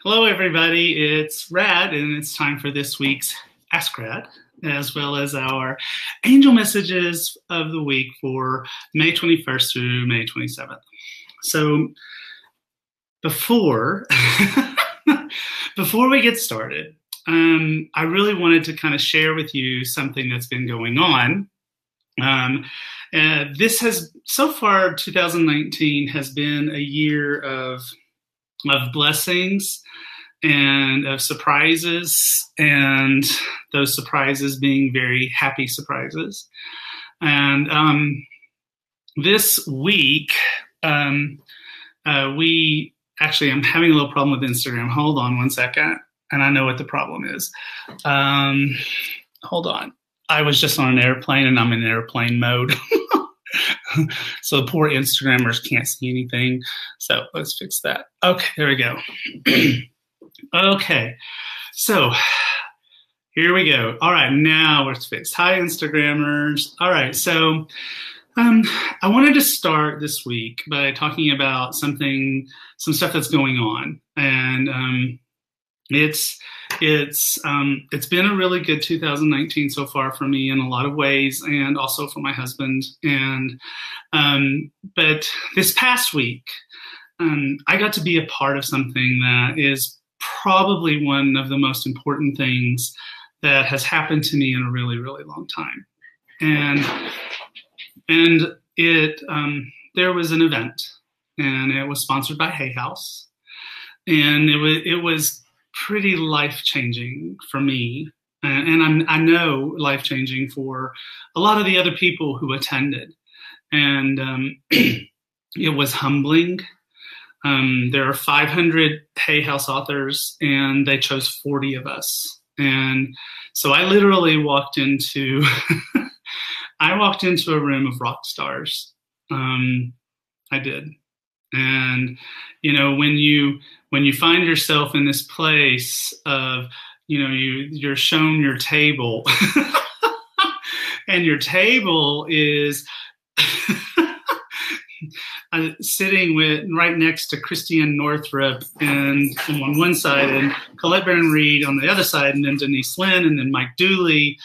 Hello, everybody. It's Rad, and it's time for this week's Ask Rad, as well as our angel messages of the week for May 21st through May 27th. So, before before we get started, I really wanted to kind of share with you something that's been going on. This has so far 2019 has been a year of blessings and of surprises, and those surprises being very happy surprises. And this week, we actually, I'm having a little problem with Instagram. Hold on one second, and I know what the problem is. Hold on. I was just on an airplane, and I'm in airplane mode. So the poor Instagrammers can't see anything. So let's fix that. Okay, there we go. Okay, so here we go. All right, now it's fixed. Hi, Instagrammers. All right, so I wanted to start this week by talking about some stuff that's going on, and it's been a really good 2019 so far for me in a lot of ways, and also for my husband. And but this past week, I got to be a part of something that is probably one of the most important things that has happened to me in a really, really long time. And it there was an event, and it was sponsored by Hay House, and it was pretty life-changing for me, and I know life-changing for a lot of the other people who attended. And it was humbling. There are 500 Hay House authors, and they chose 40 of us. And so I literally walked into a room of rock stars. I did. And when you find yourself in this place of you're shown your table and your table is sitting right next to Christiane Northrup and on one side, and Colette Baron Reid on the other side, and then Denise Linn, and then Mike Dooley,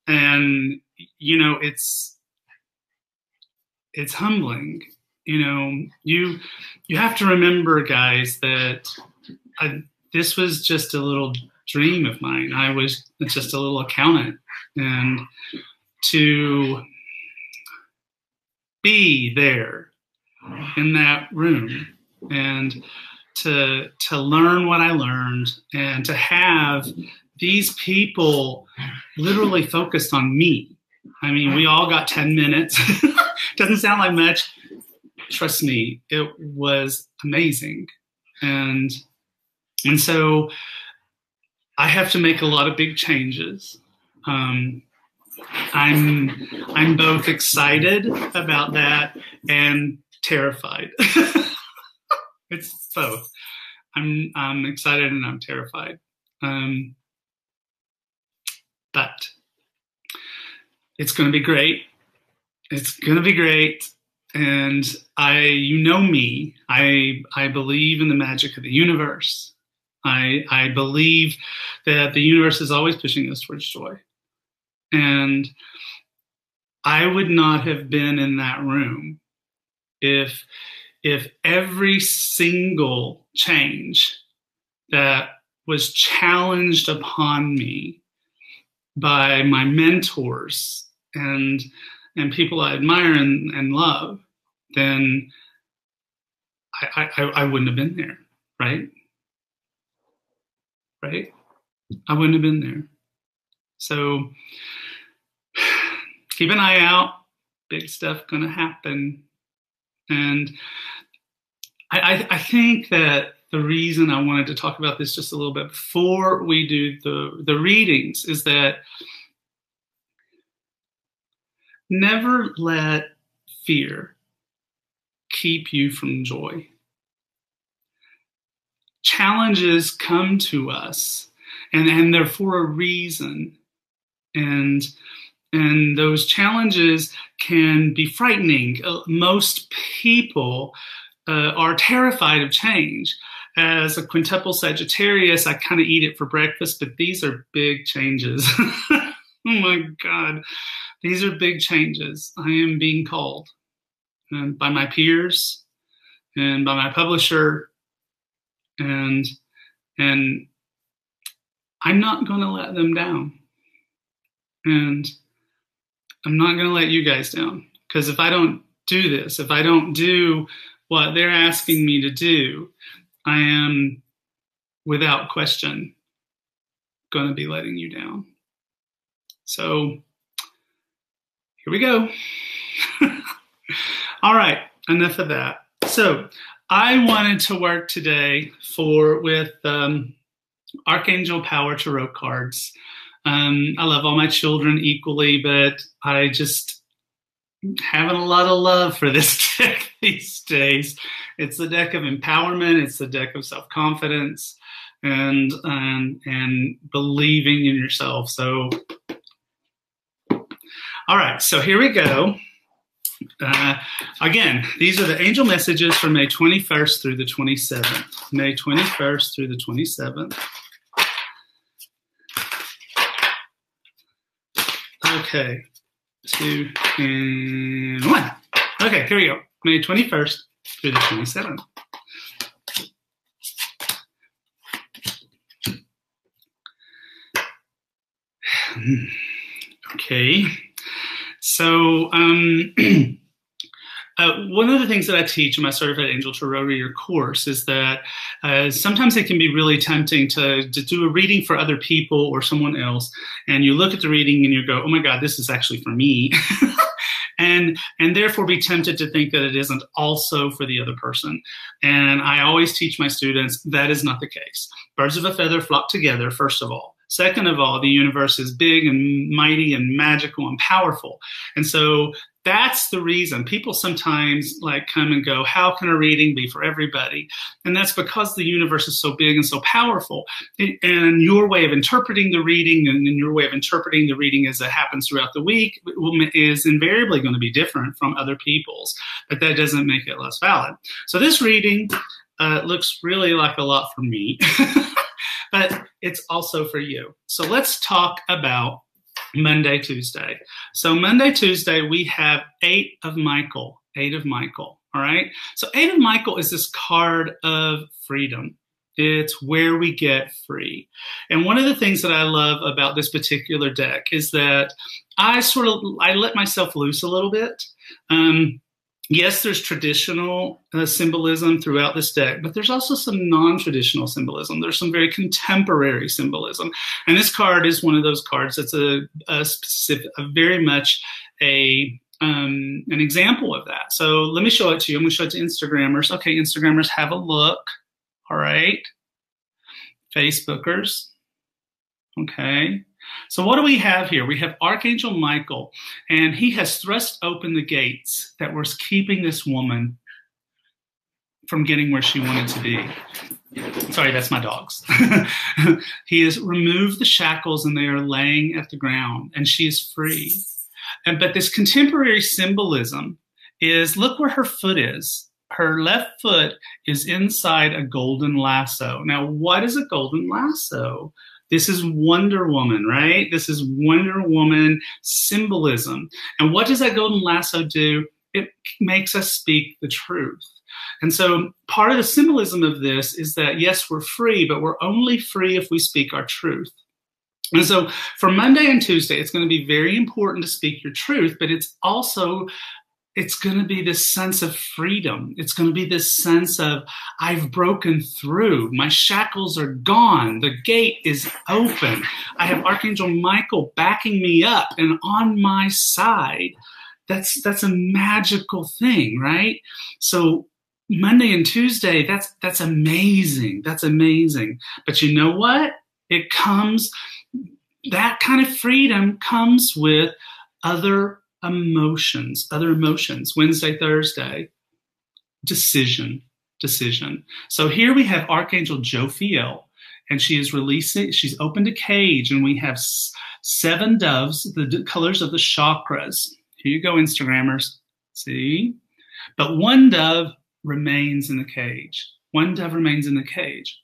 and it's humbling. You have to remember, guys, that this was just a little dream of mine. I was just a little accountant, and to be there in that room and to learn what I learned, and to have these people literally focused on me. I mean, we all got 10 minutes. Doesn't sound like much. Trust me, it was amazing. And so I have to make a lot of big changes. I'm both excited about that and terrified. It's both. I'm excited and I'm terrified. But it's going to be great. It's going to be great. And you know me, I believe in the magic of the universe. I believe that the universe is always pushing us towards joy. And I would not have been in that room if every single change that was challenged upon me by my mentors and people I admire and love, then I wouldn't have been there, right? Right? I wouldn't have been there. So keep an eye out. Big stuff going to happen. And I think that the reason I wanted to talk about this just a little bit before we do the readings is that never let fear keep you from joy. Challenges come to us, and they're for a reason. And those challenges can be frightening. Most people are terrified of change. as a quintuple Sagittarius, I kind of eat it for breakfast, but these are big changes. Oh my God. These are big changes. I am being called by my peers and by my publisher, and I'm not going to let them down. And I'm not going to let you guys down, because if I don't do this, if I don't do what they're asking me to do, I am without question going to be letting you down. So here we go. All right, enough of that. So I wanted to work today with Archangel Power Tarot cards. I love all my children equally, but I just having a lot of love for this deck these days. It's the deck of empowerment. It's the deck of self-confidence and believing in yourself. So, all right, so here we go. Again, these are the angel messages from May 21st through the 27th. May 21st through the 27th. Okay, 2 and 1. Okay, here we go. May 21st through the 27th. Okay, so one of the things that I teach in my Certified Angel Tarot Reader course is that sometimes it can be really tempting to do a reading for other people or someone else, and you look at the reading and you go, oh my God, this is actually for me. And therefore be tempted to think that it isn't also for the other person. And I always teach my students that is not the case. Birds of a feather flock together, first of all. Second of all, the universe is big and mighty and magical and powerful. And so that's the reason people sometimes like come and go, how can a reading be for everybody? And that's because the universe is so big and so powerful. And your way of interpreting the reading and your way of interpreting the reading as it happens throughout the week is invariably going to be different from other people's, but that doesn't make it less valid. So this reading looks really like a lot for me, but it's also for you. So let's talk about Monday, Tuesday. So Monday, Tuesday, we have 8 of Michael, 8 of Michael, all right? So 8 of Michael is this card of freedom. It's where we get free. And one of the things that I love about this particular deck is that I let myself loose a little bit. Yes, there's traditional symbolism throughout this deck, but there's also some non-traditional symbolism. There's some very contemporary symbolism. And this card is one of those cards that's very much an example of that. So let me show it to you. I'm going to show it to Instagrammers. Okay, Instagrammers, have a look. All right. Facebookers. Okay. So what do we have here? We have Archangel Michael, and he has thrust open the gates that were keeping this woman from getting where she wanted to be. Sorry, that's my dogs. He has removed the shackles, and they are laying at the ground, and she is free. But this contemporary symbolism is, look where her foot is. Her left foot is inside a golden lasso. Now, what is a golden lasso? This is Wonder Woman, right? This is Wonder Woman symbolism. And what does that golden lasso do? It makes us speak the truth. And so part of the symbolism of this is that, yes, we're free, but we're only free if we speak our truth. And so for Monday and Tuesday, it's going to be very important to speak your truth, but it's going to be this sense of freedom. It's going to be this sense of, I've broken through. My shackles are gone. The gate is open. I have Archangel Michael backing me up and on my side. That's a magical thing, right? So Monday and Tuesday, that's amazing. That's amazing. But you know what? That kind of freedom comes with other emotions. Wednesday, Thursday, decision. So here we have Archangel Jophiel, and she's opened a cage, and we have 7 doves, the colors of the chakras. Here you go, Instagrammers. See? But one dove remains in the cage. One dove remains in the cage.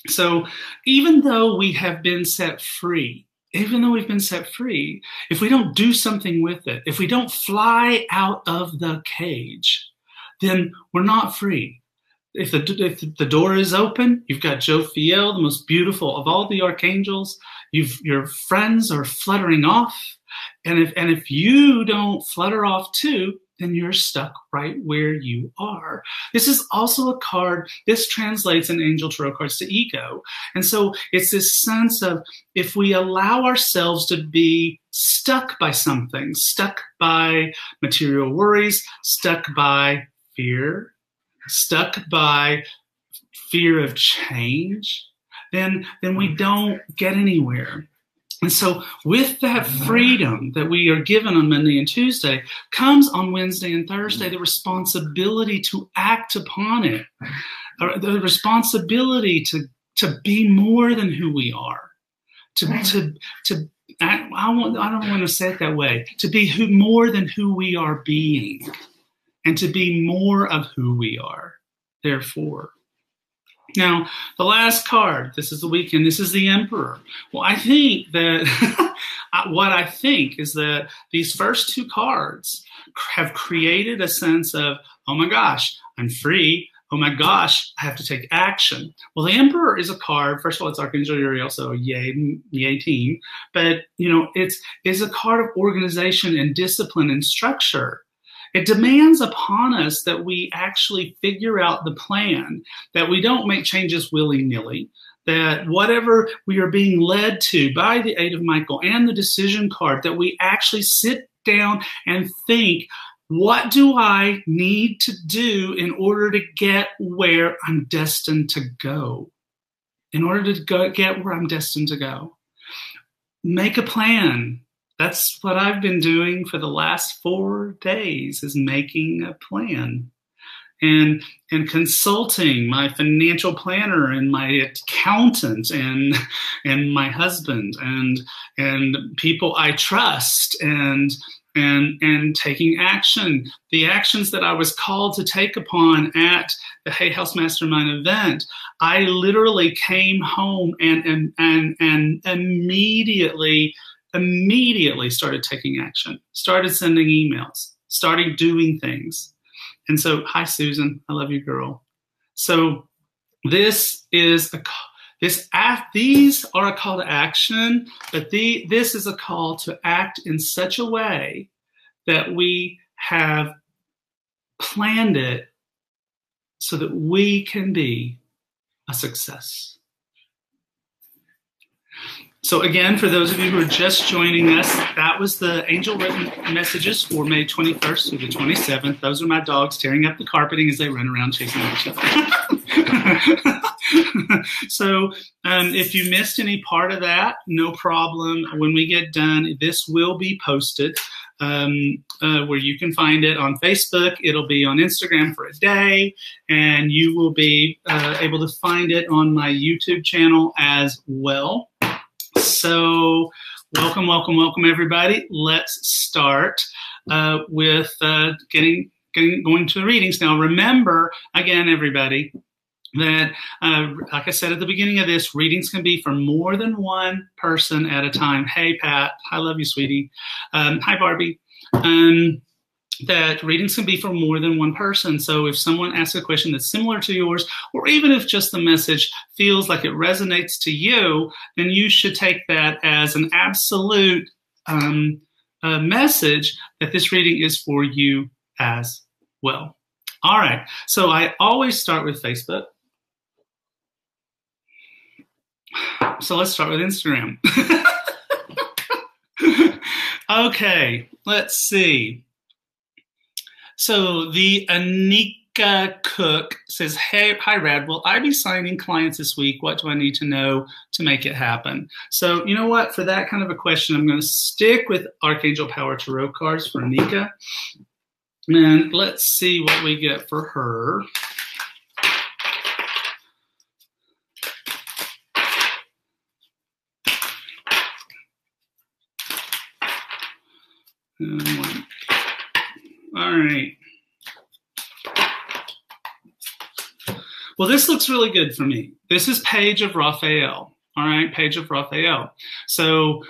So even though we have been set free, if we don't do something with it, if we don't fly out of the cage, then we're not free. If the door is open, you've got Jophiel, the most beautiful of all the archangels. Your friends are fluttering off. And if you don't flutter off too, then you're stuck right where you are. This is also a card. This translates in Angel Tarot cards to ego. And so it's this sense of if we allow ourselves to be stuck by something, stuck by material worries, stuck by fear, stuck by fear of change, then we don't get anywhere. And so with that freedom that we are given on Monday and Tuesday comes on Wednesday and Thursday the responsibility to act upon it, the responsibility to be more than who we are, I don't want to say it that way, to be more than who we are being, and to be more of who we are, therefore. Now, the last card, this is the weekend, this is the Emperor. Well, I think that, what I think is that these first two cards have created a sense of, oh my gosh, I'm free. Oh my gosh, I have to take action. Well, the Emperor is a card. First of all, it's Archangel Uriel, so yay team. But, it's a card of organization and discipline and structure. It demands upon us that we actually figure out the plan, that we don't make changes willy-nilly, that whatever we are being led to by the Eight of Michael and the Decision card, that we actually sit down and think, what do I need to do in order to get where I'm destined to go? In order to get where I'm destined to go. Make a plan. That's what I've been doing for the last 4 days, is making a plan and consulting my financial planner and my accountant and my husband and people I trust and taking action. The actions that I was called to take upon at the Hay House Mastermind event, I literally came home and immediately started taking action, started sending emails, started doing things. And so, hi, Susan, I love you, girl. So these are a call to action, but this is a call to act in such a way that we have planned it so that we can be a success. So again, for those of you who are just joining us, that was the angel written messages for May 21st through the 27th. Those are my dogs tearing up the carpeting as they run around chasing each other. So if you missed any part of that, no problem. When we get done, this will be posted where you can find it on Facebook. It'll be on Instagram for a day, and you will be able to find it on my YouTube channel as well. So welcome, everybody. Let's start with going to the readings. Now, remember, again, everybody, that, like I said at the beginning of this, readings can be for more than one person at a time. Hey, Pat. I love you, sweetie. Hi, Barbie. That readings can be for more than one person. So if someone asks a question that's similar to yours, or even if just the message feels like it resonates to you, then you should take that as an absolute message that this reading is for you as well. All right. So I always start with Facebook. So let's start with Instagram. Okay, let's see. So the Anika Cook says, hey, hi, Rad. Will I be signing clients this week? What do I need to know to make it happen? So you know what? For that kind of a question, I'm going to stick with Archangel Power Tarot cards for Anika. And let's see what we get for her. All right. Well, this looks really good for me. This is Page of Raphael. All right, Page of Raphael. So,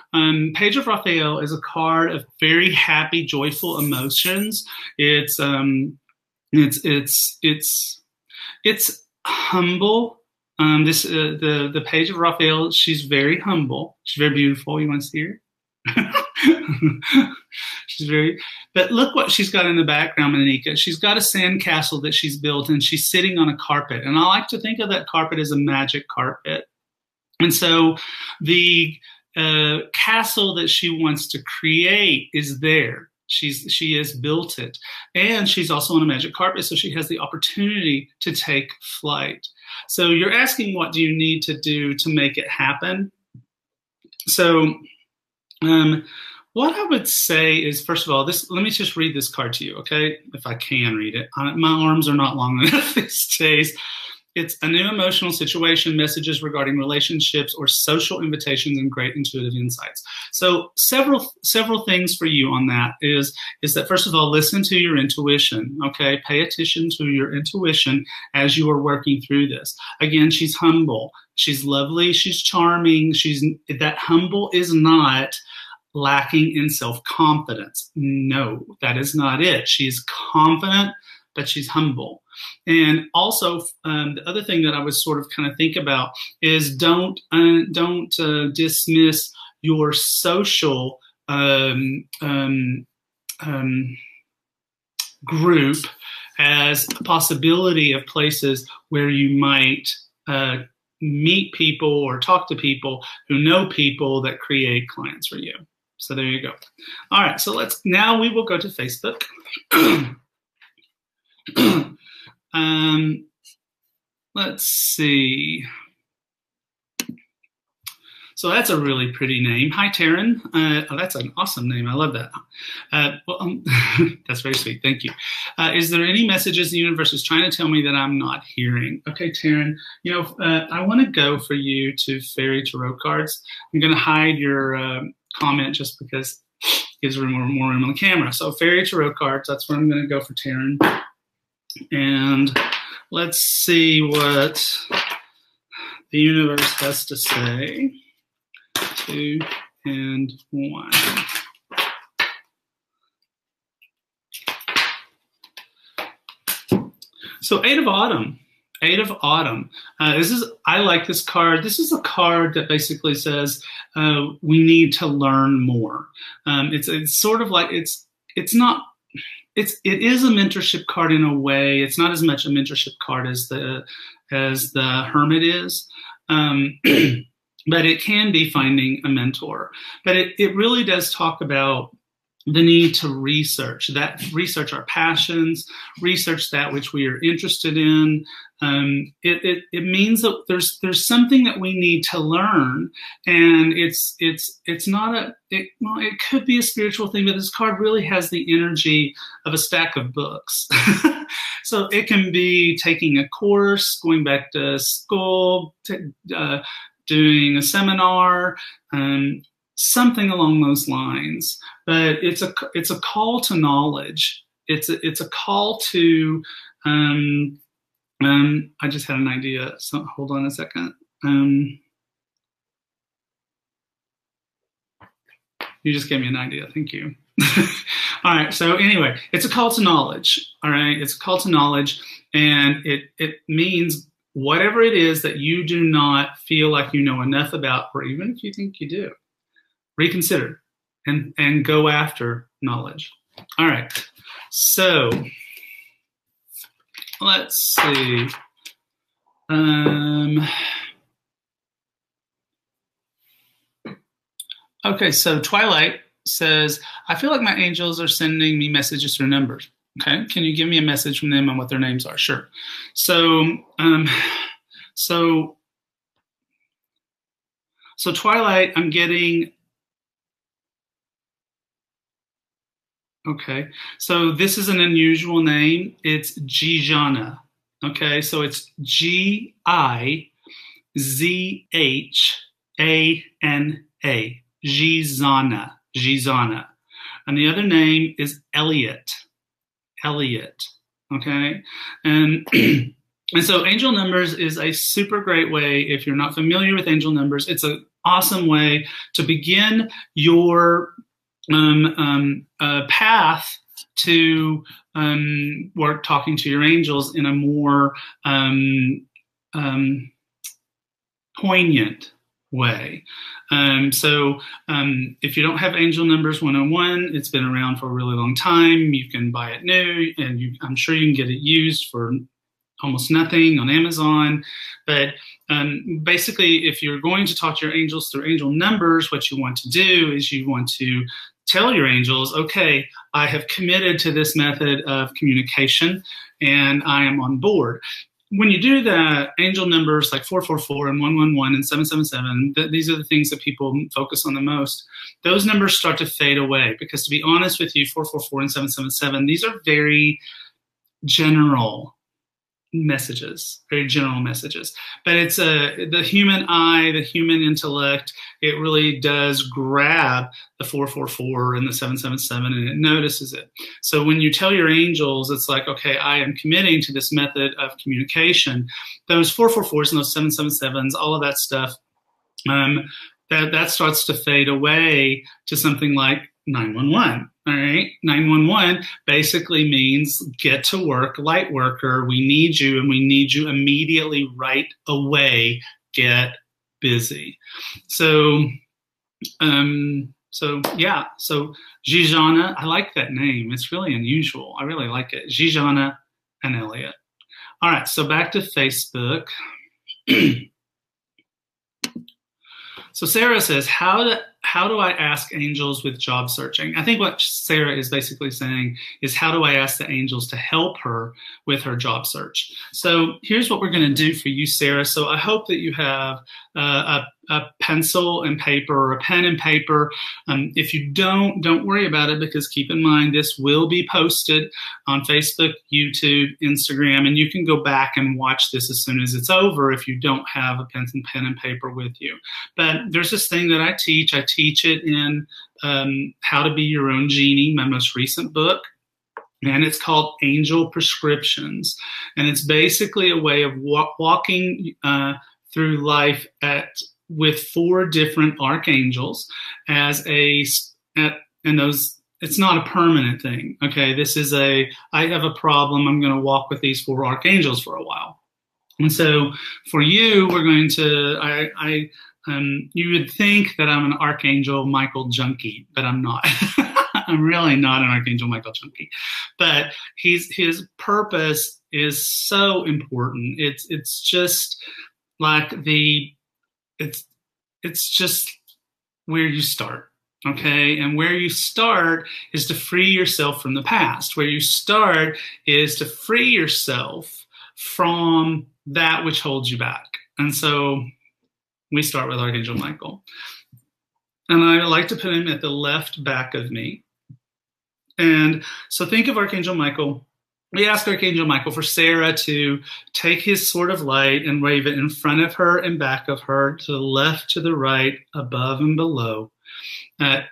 Page of Raphael is a card of very happy, joyful emotions. It's humble. The Page of Raphael. She's very humble. She's very beautiful. You want to see her? She's very, but look what she's got in the background, Monica. She's got a sandcastle that she's built, and she's sitting on a carpet. And I like to think of that carpet as a magic carpet. And so the castle that she wants to create is there. She has built it, and she's also on a magic carpet, so she has the opportunity to take flight. So you're asking, what do you need to do to make it happen? So what I would say is, first of all, let me just read this card to you, okay? If I can read it. My arms are not long enough these days. It's a new emotional situation, messages regarding relationships, or social invitations and great intuitive insights. So several things for you on that is that, first of all, listen to your intuition, okay? Pay attention to your intuition as you are working through this. Again, she's humble. She's lovely. She's charming. That humble is not lacking in self-confidence. No, that is not it. She's confident, but she's humble. And also, the other thing that I would sort of kind of think about is don't dismiss your social group as a possibility of places where you might meet people or talk to people who know people that create clients for you. So there you go. All right, so now we will go to Facebook. Let's see. So that's a really pretty name. Hi, Taryn. That's an awesome name. I love that. That's very sweet. Thank you. Is there any messages the universe is trying to tell me that I'm not hearing? Okay, Taryn. I want to go for you to Fairy Tarot cards. I'm going to hide your comment just because it gives more room on the camera. So Fairy Tarot cards, that's where I'm going to go for Taryn. And let's see what the universe has to say. 2 and 1. So Eight of Autumn. Eight of Autumn. I like this card. This is a card that basically says we need to learn more. It's sort of like it is a mentorship card in a way. It's not as much a mentorship card as the Hermit is. But it can be finding a mentor. But it really does talk about the need to research our passions, research that which we are interested in. It means that there's something that we need to learn, and it's not it could be a spiritual thing, but this card really has the energy of a stack of books. So it can be taking a course, going back to school, doing a seminar, something along those lines. But it's a call to knowledge. It's a call to I just had an idea. So hold on a second. You just gave me an idea. Thank you. All right. So anyway, it's a call to knowledge. All right. It's a call to knowledge, and it means whatever it is that you do not feel like you know enough about, or even if you think you do, reconsider and go after knowledge. All right. So let's see. Okay, so Twilight says, I feel like my angels are sending me messages through numbers. Okay, can you give me a message from them and what their names are? Sure. So Twilight, I'm getting. Okay, so this is an unusual name. It's Gizana. Okay, so it's Gizhana. Gizana. Gizana. And the other name is Elliot. Okay, and And so angel numbers is a super great way. If you're not familiar with angel numbers, it's an awesome way to begin your path to work talking to your angels in a more poignant way. If you don't have Angel Numbers 101, it's been around for a really long time. You can buy it new, and I'm sure you can get it used for almost nothing on Amazon. But basically, if you're going to talk to your angels through angel numbers, what you want to do is you want to tell your angels, okay, I have committed to this method of communication, and I am on board. When you do that, angel numbers like 444 and 111 and 777, these are the things that people focus on the most. Those numbers start to fade away because, to be honest with you, 444 and 777, these are very general messages, very general messages. But it's the human eye, the human intellect, it really does grab the 444 and the 777 and it notices it. So when you tell your angels, it's like, okay, I am committing to this method of communication. Those 444s and those 777s, all of that stuff, that starts to fade away to something like 911. All right. 911 basically means get to work, light worker. We need you, and we need you immediately, right away. Get busy. So yeah. So Jijana, I like that name. It's really unusual. I really like it. Jijana and Elliot. All right. So back to Facebook. So Sarah says, how do I ask angels with job searching? I think what Sarah is basically saying is, how do I ask the angels to help her with her job search? So here's what we're going to do for you, Sarah. So I hope that you have a pencil and paper, or a pen and paper. If you don't worry about it, because keep in mind, this will be posted on Facebook, YouTube, Instagram, and you can go back and watch this as soon as it's over if you don't have a pen and paper with you. But there's this thing that I teach. I teach it in How to Be Your Own Genie, my most recent book. And it's called Angel Prescriptions. And it's basically a way of walking through life with 4 different archangels it's not a permanent thing. Okay, I have a problem. I'm going to walk with these 4 archangels for a while. And so for you, we're going to, you would think that I'm an Archangel Michael junkie, but I'm not. I'm really not an Archangel Michael junkie. But his purpose is so important. It's just like it's just where you start. Okay. And where you start is to free yourself from the past. Where you start is to free yourself from that which holds you back. And so we start with Archangel Michael. And I like to put him at the left back of me. And so think of Archangel Michael. We ask Archangel Michael for Sarah to take his sword of light and wave it in front of her and back of her, to the left, to the right, above and below. A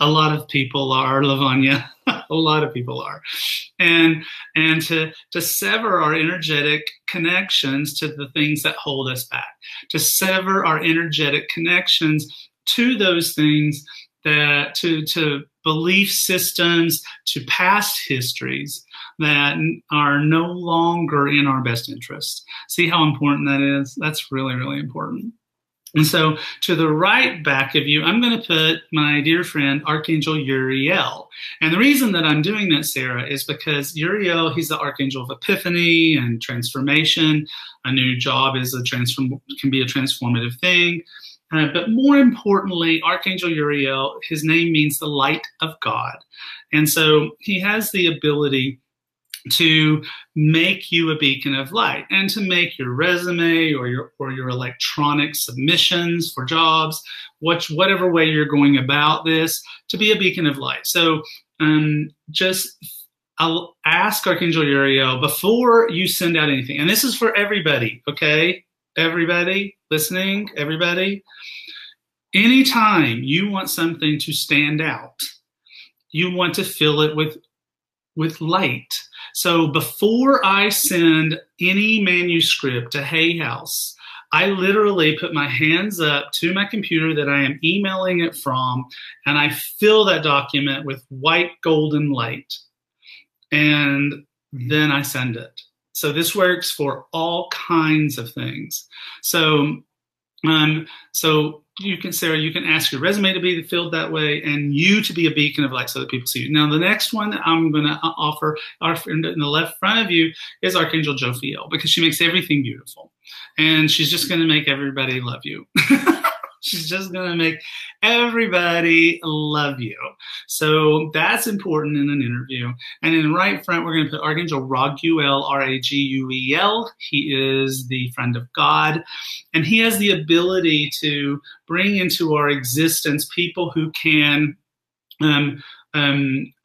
lot of people are, Lavanya. A lot of people are. And to sever our energetic connections to the things that hold us back. To sever our energetic connections to those things that, to belief systems, to past histories that are no longer in our best interest. See how important that is? That's really, really important. And so to the right back of you, I'm going to put my dear friend, Archangel Uriel. And the reason that I'm doing that, Sarah, is because Uriel, he's the Archangel of Epiphany and transformation. A new job can be a transformative thing. But more importantly, Archangel Uriel, his name means the light of God. And so he has the ability to make you a beacon of light, and to make your resume or your electronic submissions for jobs, whatever way you're going about this, to be a beacon of light. So I'll ask Archangel Uriel before you send out anything, and this is for everybody, okay? Everybody listening, everybody. Anytime you want something to stand out, you want to fill it with light. So before I send any manuscript to Hay House, I literally put my hands up to my computer that I am emailing it from, and I fill that document with white golden light, and then I send it. So this works for all kinds of things. So you can, Sarah, you can ask your resume to be filled that way, and you to be a beacon of light so that people see you. Now, the next one that I'm going to offer our friend in the left front of you is Archangel Jophiel, because she makes everything beautiful, and she's just going to make everybody love you. She's just going to make everybody love you. So that's important in an interview. And in the right front, we're going to put Archangel Raguel, Raguel. He is the friend of God. And he has the ability to bring into our existence people who can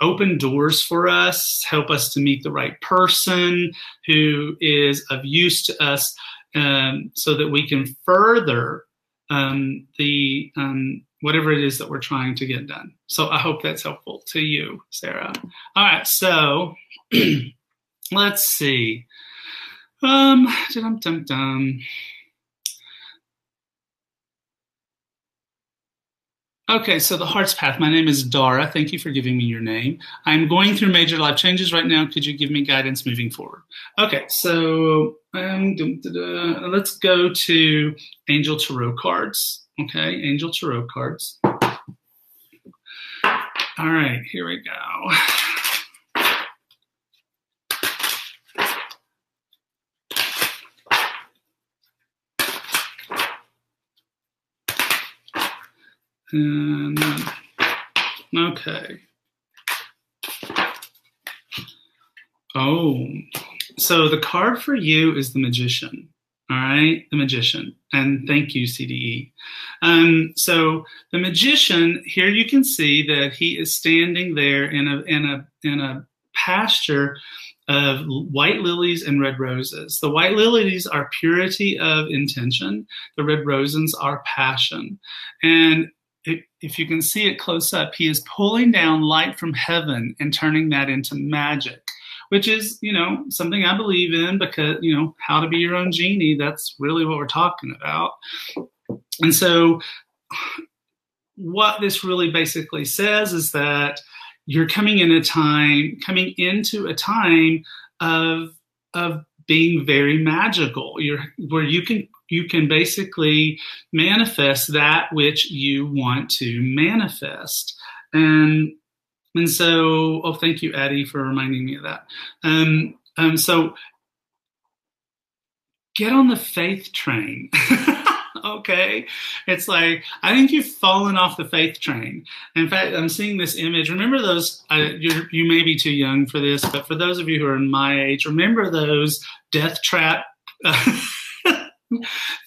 open doors for us, help us to meet the right person who is of use to us, so that we can further whatever it is that we're trying to get done. So I hope that's helpful to you, Sarah. All right, so let's see. Okay, so the Heart's Path. My name is Dara. Thank you for giving me your name. I'm going through major life changes right now. Could you give me guidance moving forward? Okay, so let's go to Angel Tarot cards. Okay, Angel Tarot cards. All right, here we go. Okay. Oh, so the card for you is the Magician. All right, the Magician. And thank you, CDE. So the Magician, here you can see that he is standing there in a pasture of white lilies and red roses. The white lilies are purity of intention. The red roses are passion. And if you can see it close up, he is pulling down light from heaven and turning that into magic, which is, something I believe in, because, how to be your own genie, that's really what we're talking about. And so what this really basically says is that you're coming into a time of being very magical, where you can basically manifest that which you want to manifest. And so, thank you, Addie, for reminding me of that. So get on the faith train. Okay. It's like, I think you've fallen off the faith train. In fact, I'm seeing this image. Remember those, you may be too young for this, but for those of you who are in my age, remember those death trap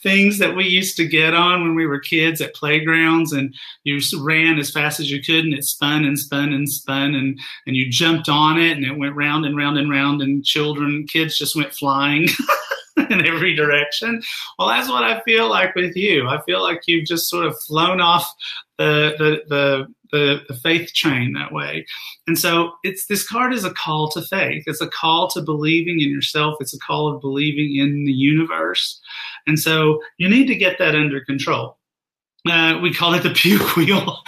things that we used to get on when we were kids at playgrounds, and you ran as fast as you could, and it spun and spun and spun, and you jumped on it, and it went round and round and round, and kids just went flying in every direction. Well, that's what I feel like with you. I feel like you've just sort of flown off the faith train that way. And so this card is a call to faith. It's a call to believing in yourself. It's a call of believing in the universe. And so you need to get that under control. We call it the puke wheel.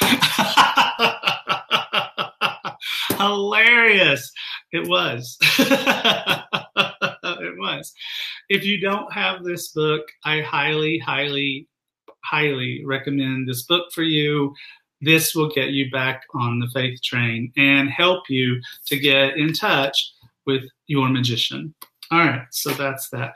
Hilarious. It was. It was. If you don't have this book, I highly, highly, highly recommend this book for you. This will get you back on the faith train and help you to get in touch with your magician. All right, so that's that.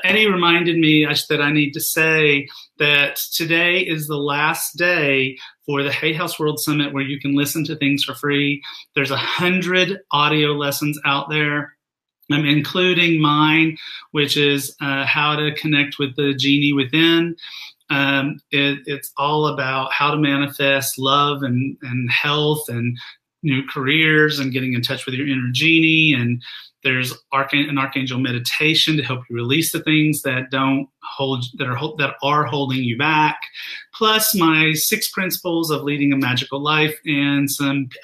Eddie reminded me that I need to say that today is the last day for the Hay House World Summit, where you can listen to things for free. There's 100 audio lessons out there, including mine, which is how to connect with the genie within. It's all about how to manifest love and health and new careers and getting in touch with your inner genie and There's an archangel meditation to help you release the things that are holding you back. Plus my 6 principles of leading a magical life and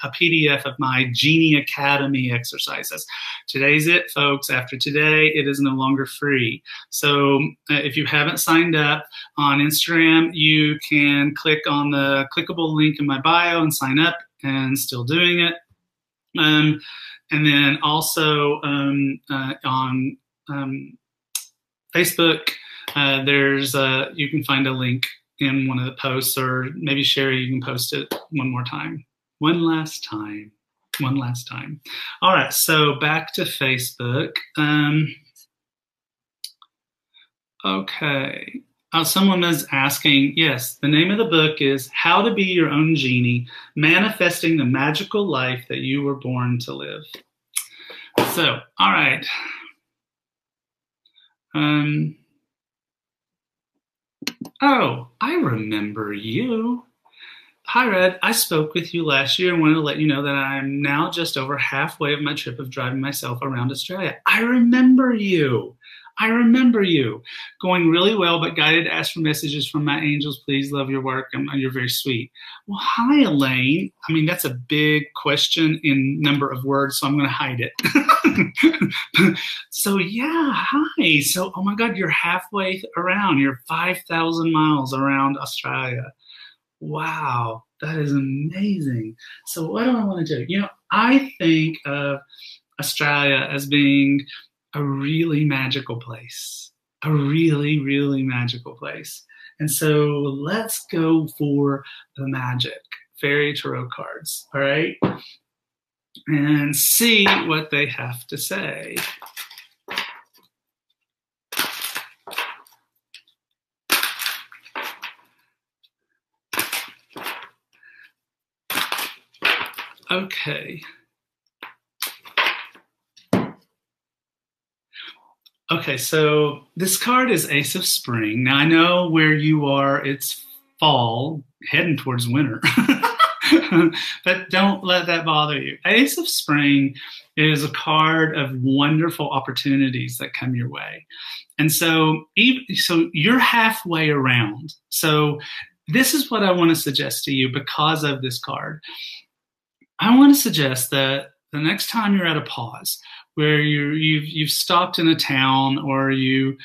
a PDF of my Genie Academy exercises. Today's it, folks. After today, it is no longer free. So if you haven't signed up on Instagram, you can click on the clickable link in my bio and sign up, and still doing it. And then also on Facebook, you can find a link in one of the posts, or maybe Sherry, you can post it one last time. All right, so back to Facebook. Okay. Someone is asking, yes, the name of the book is How to Be Your Own Genie, Manifesting the Magical Life That You Were Born to Live. So, all right. Oh, I remember you. Hi, Red. I spoke with you last year and wanted to let you know that I'm now just over halfway of my trip of driving myself around Australia. I remember you. Going really well, but guided to ask for messages from my angels. Please, love your work. You're very sweet. Well, hi, Elaine. I mean, that's a big question in number of words, so I'm going to hide it. So, yeah, hi. So, oh my God, you're halfway around. You're 5,000 miles around Australia. Wow, that is amazing. So what do I want to do? I think of Australia as being a really magical place, a really, really magical place. And so let's go for the magic fairy tarot cards, all right? And see what they have to say. Okay. Okay, so this card is Ace of Spring. Now, I know where you are, it's fall, heading towards winter. But don't let that bother you. Ace of Spring is a card of wonderful opportunities that come your way. And so you're halfway around. So this is what I want to suggest to you because of this card. I want to suggest that the next time you're at a pause where you've stopped in a town, or you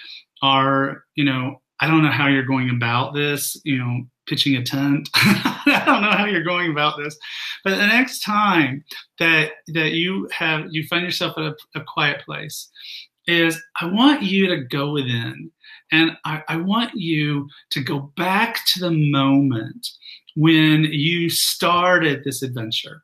are, I don't know how you're going about this, pitching a tent. I don't know how you're going about this, but the next time that you find yourself at a quiet place, is I want you to go within, and I want you to go back to the moment when you started this adventure.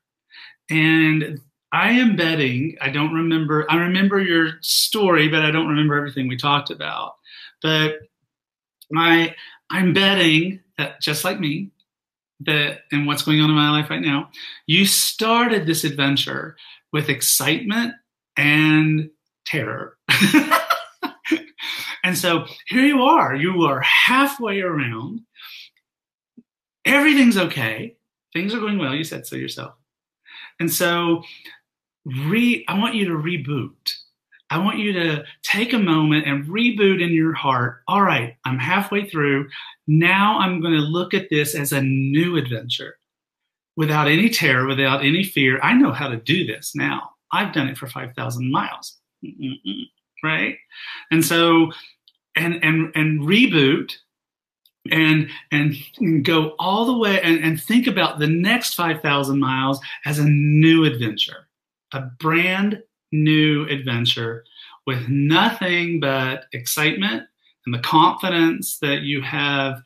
And I am betting, I remember your story, but I don't remember everything we talked about. But I'm betting that, just like me, and what's going on in my life right now, you started this adventure with excitement and terror. And so here you are halfway around. Everything's okay. Things are going well. You said so yourself. And so I want you to reboot. I want you to take a moment and reboot in your heart. All right, I'm halfway through. Now I'm going to look at this as a new adventure without any terror, without any fear. I know how to do this now. I've done it for 5,000 miles. Right? And so, and reboot and go all the way and think about the next 5,000 miles as a new adventure, a brand new adventure with nothing but excitement and the confidence that you have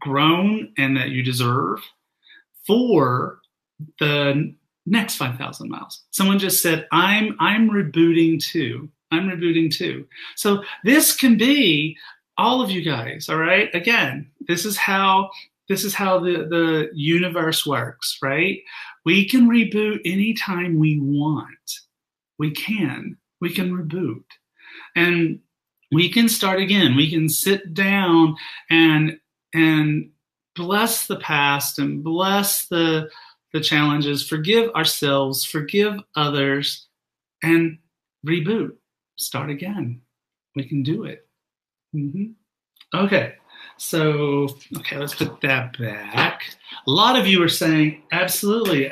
grown and that you deserve for the next 5,000 miles. Someone just said, I'm rebooting too. I'm rebooting too. So this can be all of you guys, all right? Again, this is how the universe works, right? We can reboot anytime we want. We can reboot. And we can start again. We can sit down and bless the past and bless the the challenges, forgive ourselves, forgive others, and reboot. Start again. We can do it. Okay. So, let's put that back. A lot of you are saying, absolutely.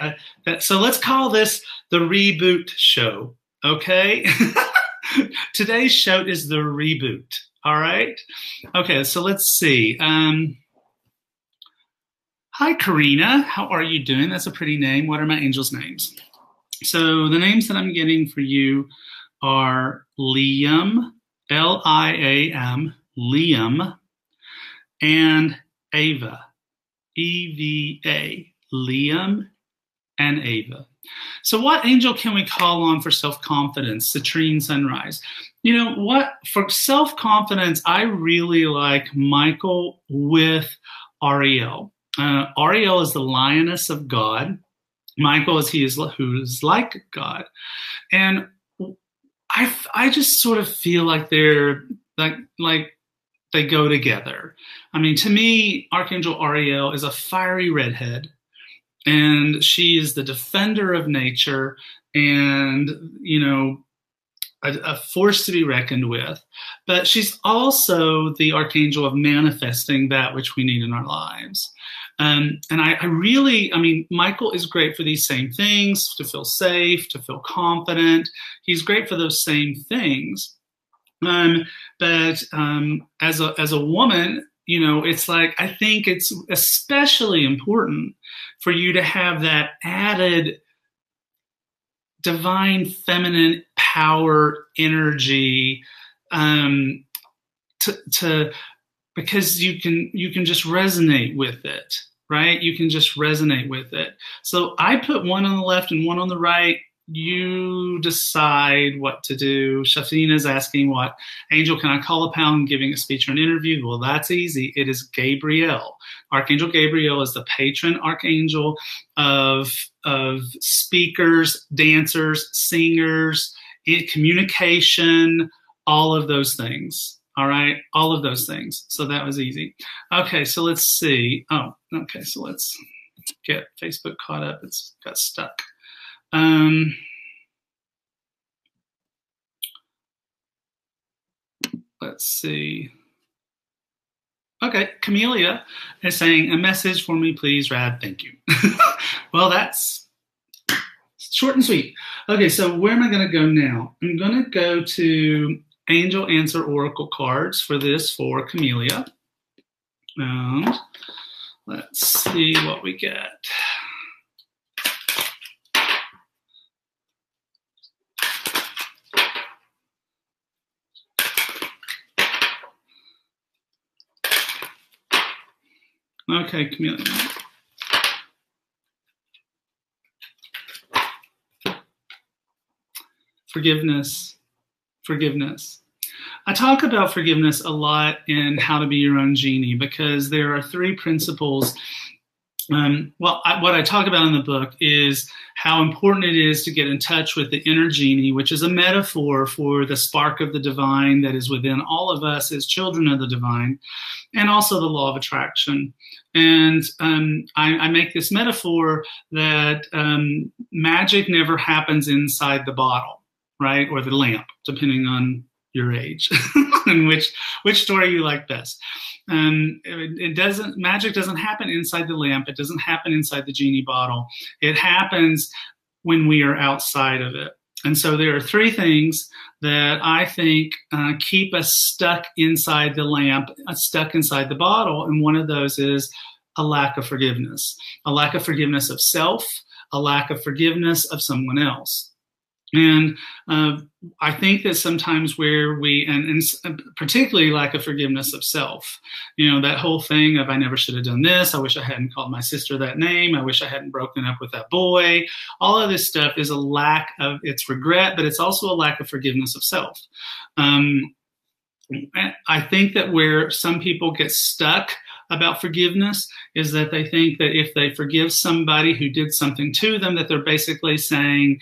So let's call this the reboot show. Okay. Today's show is the reboot. All right. Okay. So let's see. Hi, Karina. How are you doing? That's a pretty name. What are my angels' names? So the names that I'm getting for you are Liam, Liam, Liam, and Ava, Eva, Liam and Ava. So what angel can we call on for self-confidence? Citrine Sunrise. You know what? For self-confidence, I really like Michael with Ariel. Ariel is the lioness of God. Michael is who is like God. And I just sort of feel like they're like they go together. I mean, to me, Archangel Ariel is a fiery redhead, and she is the defender of nature and, a force to be reckoned with. But she's also the archangel of manifesting that which we need in our lives. And I mean, Michael is great for these same things, to feel safe, to feel confident. He's great for those same things. But as a woman, it's like, I think it's especially important for you to have that added divine feminine power energy, because you can just resonate with it, right? You can just resonate with it. So I put one on the left and one on the right. You decide what to do. Shafina is asking, what angel can I call upon giving a speech or an interview? Well, that's easy. It is Gabriel. Archangel Gabriel is the patron archangel of speakers, dancers, singers, communication, all of those things. All right, all of those things. So that was easy. Okay, so let's see. Oh, okay, so let's get Facebook caught up. It's got stuck. Let's see. Okay, Camellia is saying, a message for me, please, Rad. Thank you. Well, that's short and sweet. Okay, so where am I going to go now? I'm going to go to Angel Answer Oracle cards for Camellia. And let's see what we get. Okay, Camellia. Forgiveness. I talk about forgiveness a lot in How to Be Your Own Genie, because there are 3 principles. What I talk about in the book is how important it is to get in touch with the inner genie, which is a metaphor for the spark of the divine that is within all of us as children of the divine, and also the law of attraction. And I make this metaphor that magic never happens inside the bottle, right, or the lamp, depending on your age and which story you like best. Magic doesn't happen inside the lamp. It doesn't happen inside the genie bottle. It happens when we are outside of it. And so there are 3 things that I think keep us stuck inside the lamp, stuck inside the bottle. And one of those is a lack of forgiveness of self, a lack of forgiveness of someone else. And I think that sometimes where and particularly lack of forgiveness of self, that whole thing of, I never should have done this. I wish I hadn't called my sister that name. I wish I hadn't broken up with that boy. All of this stuff is a lack of, it's regret, but it's also a lack of forgiveness of self. I think that where some people get stuck about forgiveness is that they think that if they forgive somebody who did something to them, that they're basically saying,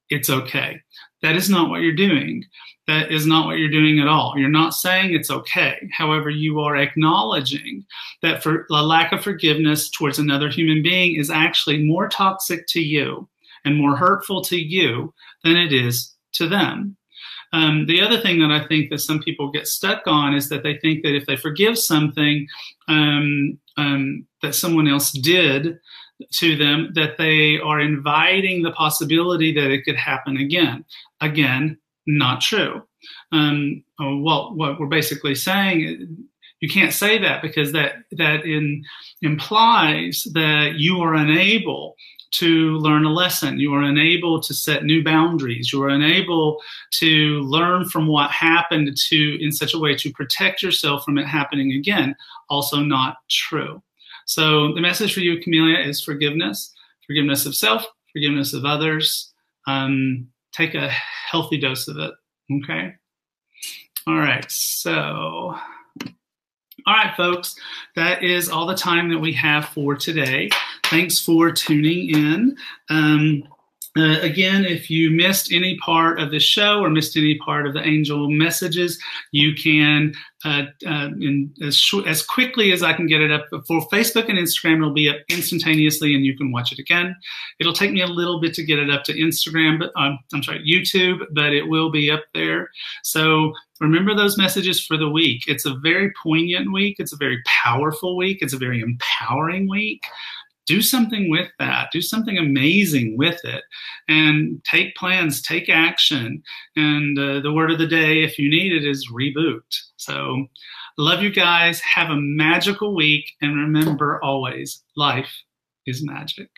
it's okay. That is not what you're doing. That is not what you're doing at all. You're not saying it's okay. However, you are acknowledging that for a lack of forgiveness towards another human being is actually more toxic to you and more hurtful to you than it is to them. The other thing that I think that some people get stuck on is that they think that if they forgive something that someone else did to them, that they are inviting the possibility that it could happen again. Again, not true. What we're basically saying, you can't say that because that implies that you are unable to learn a lesson. You are unable to set new boundaries. You are unable to learn from what happened in such a way to protect yourself from it happening again. Also not true. So the message for you, Camellia, is forgiveness. Forgiveness of self, forgiveness of others. Take a healthy dose of it, okay? All right, so, all right, folks, that is all the time that we have for today. Thanks for tuning in. Again, if you missed any part of the show or missed any part of the angel messages, you can, as quickly as I can get it up for Facebook and Instagram, it'll be up instantaneously and you can watch it again. It'll take me a little bit to get it up to Instagram, but YouTube, but it will be up there. So remember those messages for the week. It's a very poignant week. It's a very powerful week. It's a very empowering week. Do something with that. Do something amazing with it and take plans, take action. And the word of the day, if you need it, is reboot. So love you guys. Have a magical week. And remember always, life is magic.